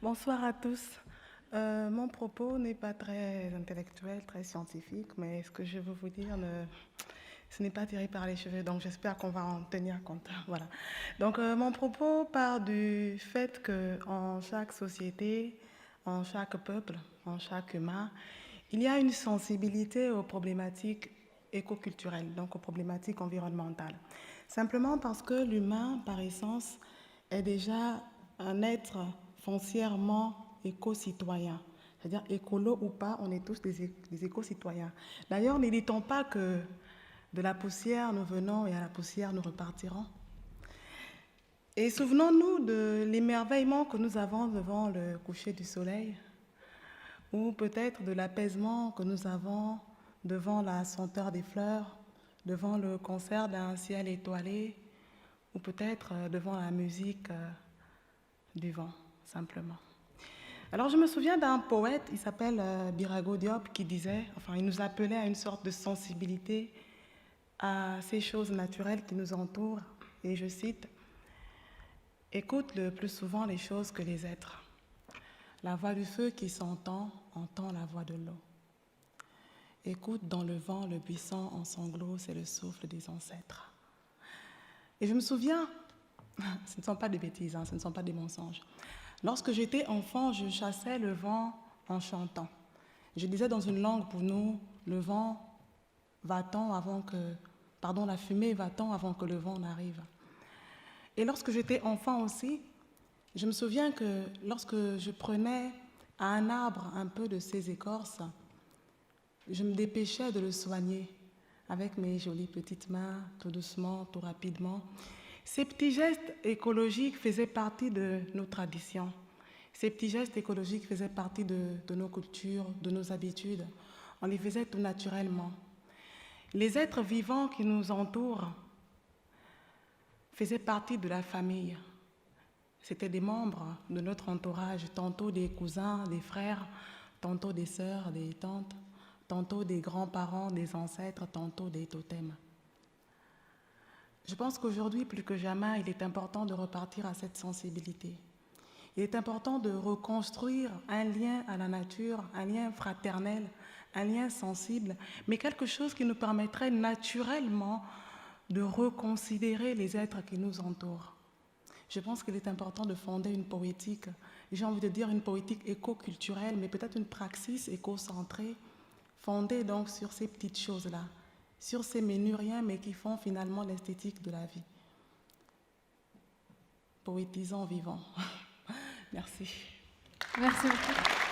Bonsoir à tous. Mon propos n'est pas très intellectuel, très scientifique, mais ce que je veux vous dire, ce n'est pas tiré par les cheveux, donc j'espère qu'on va en tenir compte. Voilà. Donc mon propos part du fait qu'en chaque société, en chaque peuple, en chaque humain, il y a une sensibilité aux problématiques éco-culturelles, donc aux problématiques environnementales. Simplement parce que l'humain, par essence, est déjà un être foncièrement éco-citoyen. C'est-à-dire écolo ou pas, on est tous des éco-citoyens. D'ailleurs, n'éditons pas que de la poussière nous venons et à la poussière nous repartirons. Et souvenons-nous de l'émerveillement que nous avons devant le coucher du soleil, ou peut-être de l'apaisement que nous avons devant la senteur des fleurs, devant le concert d'un ciel étoilé, ou peut-être devant la musique du vent, simplement. Alors je me souviens d'un poète, il s'appelle Birago Diop, qui disait, enfin il nous appelait à une sorte de sensibilité à ces choses naturelles qui nous entourent, et je cite, « Écoute le plus souvent les choses que les êtres. La voix du feu qui s'entend, entend la voix de l'eau. Écoute dans le vent le buisson en sanglots, c'est le souffle des ancêtres. » Et je me souviens, ce ne sont pas des bêtises, ce ne sont pas des mensonges. Lorsque j'étais enfant, je chassais le vent en chantant. Je disais dans une langue pour nous, le vent va-t-en avant que, pardon, la fumée va-t-en avant que le vent n'arrive. Et lorsque j'étais enfant aussi, je me souviens que lorsque je prenais à un arbre un peu de ses écorces, je me dépêchais de le soigner avec mes jolies petites mains, tout doucement, tout rapidement. Ces petits gestes écologiques faisaient partie de nos traditions. Ces petits gestes écologiques faisaient partie de nos cultures, de nos habitudes. On les faisait tout naturellement. Les êtres vivants qui nous entourent faisaient partie de la famille. C'étaient des membres de notre entourage, tantôt des cousins, des frères, tantôt des sœurs, des tantes, tantôt des grands-parents, des ancêtres, tantôt des totems. Je pense qu'aujourd'hui, plus que jamais, il est important de repartir à cette sensibilité. Il est important de reconstruire un lien à la nature, un lien fraternel, un lien sensible, mais quelque chose qui nous permettrait naturellement de reconsidérer les êtres qui nous entourent. Je pense qu'il est important de fonder une poétique, j'ai envie de dire une poétique éco-culturelle, mais peut-être une praxis éco-centrée, fondée donc sur ces petites choses-là, sur ces menus rien, mais qui font finalement l'esthétique de la vie. Poétisons, vivons. Merci. Merci beaucoup.